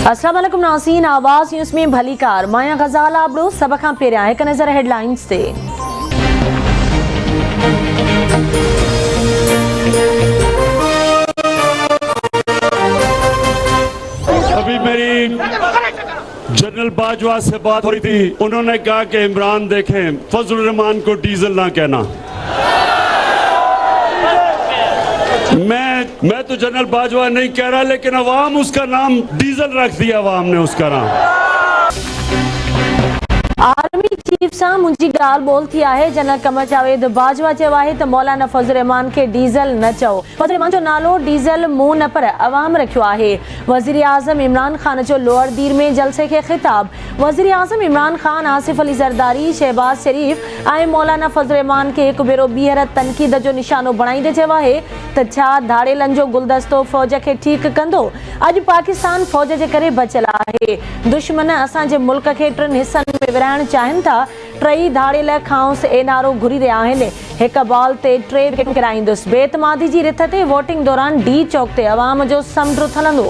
अस्सलाम वालेकुम नाज़रीन, आवाज़ न्यूज़ में भली कार माया गज़ाल आबड़ो सब खां पहिरियां हिकु नज़र हेडलाइंस ते। अभी मेरी जनरल बाजवा से बात हो रही थी, उन्होंने कहा कि इमरान देखें फजल रहमान को डीजल ना कहना। मैं तो जनरल बाजवा नहीं कह रहा, लेकिन अवाम उसका नाम डीजल रख दिया, अवाम ने उसका नाम। आर्मी चीफ सां मुंहिंजी ॻाल्हि ॿोल थी आहे। जनरल कमर जावेद बाजवा चयो आहे त मौलाना फजल रहमान खे डीज़ल न चओ। फजल रहमान जो नालो डीज़ल मूं न पर अवाम रखियो आहे। वज़ीर आज़म इमरान ख़ान जो लोअर दीर में जलसे खे ख़िताब। वज़ीर आज़म इमरान ख़ान, आसिफ अली ज़रदारी, शहबाज शरीफ ऐं मौलाना फजल रहमान खे हिकु भेरो ॿीहर तनक़ीद जो निशानो बणाईंदे चयो आहे त छा धाड़ेलनि जो गुलदस्तो फ़ौज खे ठीकु कंदो। अॼु पाकिस्तान फ़ौज जे करे बचियल आहे। दुश्मन असांजे मुल्क खे टिनि हिसनि में विरहाइण चाहिनि था। टई धाड़ेल खांउसि एनारो घुरी रहिया आहिनि। हिकु बॉल ते 3 विकेट किराईंदुसि। बेतमादी जी रिथ ते वोटिंग दौरान डी चौक ते अवाम जो समुंड उथलंदो।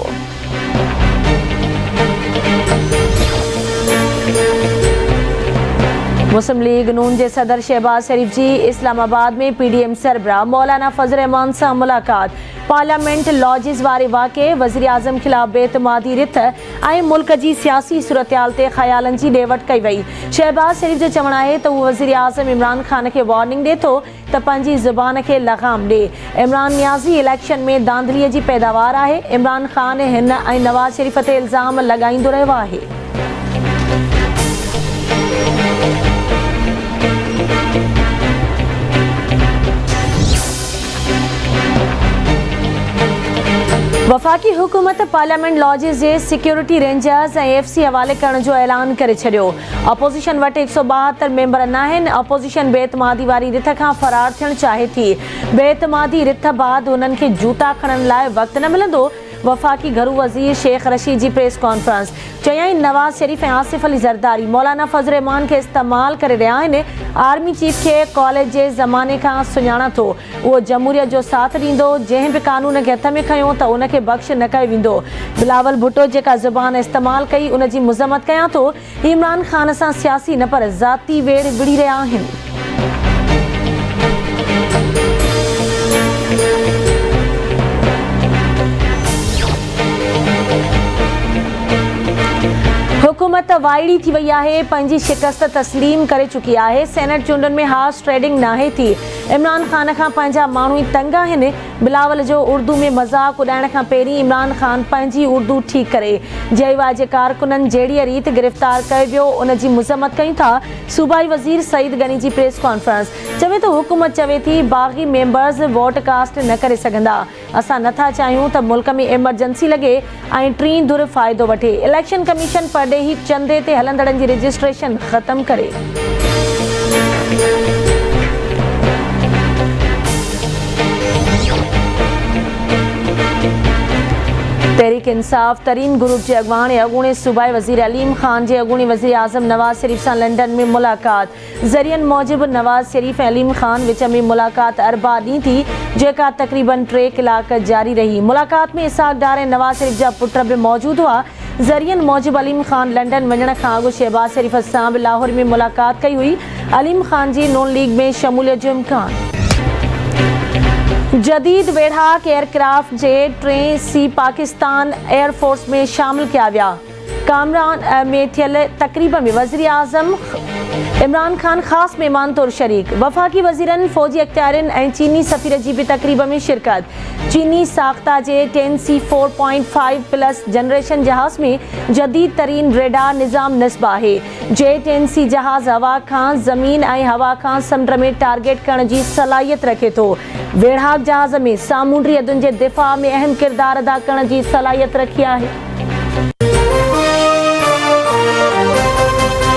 मुस्लिम लीग नून जे सदर शहबाज शरीफ जी इस्लामाबाद में PDM सरबराह मौलाना फजल रहमान सां मुलाक़ात। पार्लियामेंट लॉजिस वारे वाक़े, वज़ीर आज़म ख़िलाफ़ बेतमादी रिथ ऐं मुल्क जी सियासी सूरतहाल ते ख़यालनि जी ॾेवट कई वई। शहबाज शरीफ जो चवणु आहे त उहो वज़ीर आज़म इमरान ख़ान खे वार्निंग ॾिए थो त पंहिंजी ज़ुबान खे लगाम ॾिए। इमरान नियाज़ी इलेक्शन में धांधलीअ जी पैदावार आहे। इमरान ख़ान हिन ऐं नवाज़ शरीफ ते इल्ज़ाम लॻाईंदो रहियो आहे। वफ़ाक़ी हुकूमत पार्लियामेंट लॉजिस जे सिक्योरिटी रेंजर्स ऐं FC हवाले करण जो ऐलान करे छॾियो। अपोज़िशन वटि 172 मेंबर न आहिनि। अपोज़िशन बेतमादी वारी रिथ खां फ़रार थियणु चाहे थी। बेतमादी रिथ बाद हुननि खे जूता खणण लाइ वक़्तु न मिलंदो। वफ़ाक़ी घरू वज़ीर शेख रशीद जी प्रेस कॉन्फ्रेंस। चयाईं नवाज़ शरीफ ऐं आसिफ अली ज़रदारी मौलाना फजल रहमान खे इस्तेमालु करे रहिया आहिनि। आर्मी चीफ खे कॉलेज जे ज़माने खां सुञाणा थो। उहो जमहूरियत जो साथ ॾींदो। जंहिं बि कानून खे हथ में खयो त उनखे बख़्श न कयो वेंदो। बिलावल भुट्टो जेका ज़ुबान इस्तेमालु कई उन जी मज़म्मत कयां थो। इमरान ख़ान सां सियासी न पर ज़ाती वेड़ विड़ी रहिया आहिनि। हुकूमत वाइड़ी थी वई आहे, पंहिंजी शिकस्त तस्लीम करे चुकी आहे। सेनेट चूंडनि में हार्स ट्रेडिंग नाहे थी। इमरान ख़ान खां पंहिंजा माण्हू ई तंग आहिनि। बिलावल जो उर्दू में मज़ाक उॾाइण खां पहिरीं इमरान ख़ान पंहिंजी उर्दू ठीकु करे। JY जे कारकुननि जहिड़ीअ रीति गिरफ़्तार कयो वियो उन जी मज़म्मत कयूं था। सूबाई वज़ीर सईद गनी जी प्रेस कॉन्फ्रेंस। चवे थो हुकूमत चवे थी बाग़ी मेंबर्स वोट कास्ट न करे सघंदा। असां नथा चाहियूं त मुल्क में एमरजेंसी लॻे ऐं टीं धुर फ़ाइदो वठे। इलेक्शन कमीशन परॾेही चंदे ते हलंदड़नि जी रजिस्ट्रेशन ख़तम करे। तहरीक इंसाफ तरीन ग्रुप जे अॻवान अॻूणे सूबाई वज़ीर अलीम ख़ान जे अॻूणे वज़ीर आज़म नवाज़ शरीफ सां लंडन में मुलाक़ात। ज़रियनि मूजिबि नवाज़ शरीफ ऐं अलीम ख़ान विच में मुलाक़ात अरबा ॾींहं थी, जेका तक़रीबन 3 कलाक जारी रही। मुलाक़ात में इसहाक़ डार ऐं नवाज़ शरीफ जा पुट बि मौजूदु हुआ। ज़रियनि मूजिबि अलीम ख़ान लंडन वञण खां अॻु शहबाज शरीफ सां बि लाहौर में मुलाक़ात कई हुई। अलीम ख़ान जी नून लीग में शमूलियत जो इम्कान। जदीद वेढ़ाक एयरक्राफ्ट जे 3 सी पाकिस्तान एयरफोर्स में शामिल किया विया। कामरान में थियल तक़रीब में वज़ीर आज़म इमरान ख़ान ख़ासि महिमान तौर शरीक। वफ़ाक़ी वज़ीरनि, फ़ौजी अख़्तियारनि ऐं चीनी सफ़ीर जी बि तक़रीब में शिरकत। चीनी साख़्ता जे 10C 4.5+ जनरेशन जहाज़ में जदीद तरीन रेडार निज़ाम नस्ब आहे। J10C जहाज़ हवा खां ज़मीन ऐं हवा खां समुंड में टारगेट करण जी सलाहियत रखे थो। वेढ़ाक जहाज़ में सामूंडी हदुनि जे दिफ़ा में अहम किरदारु अदा करण जी सलाहियत रखी आहे।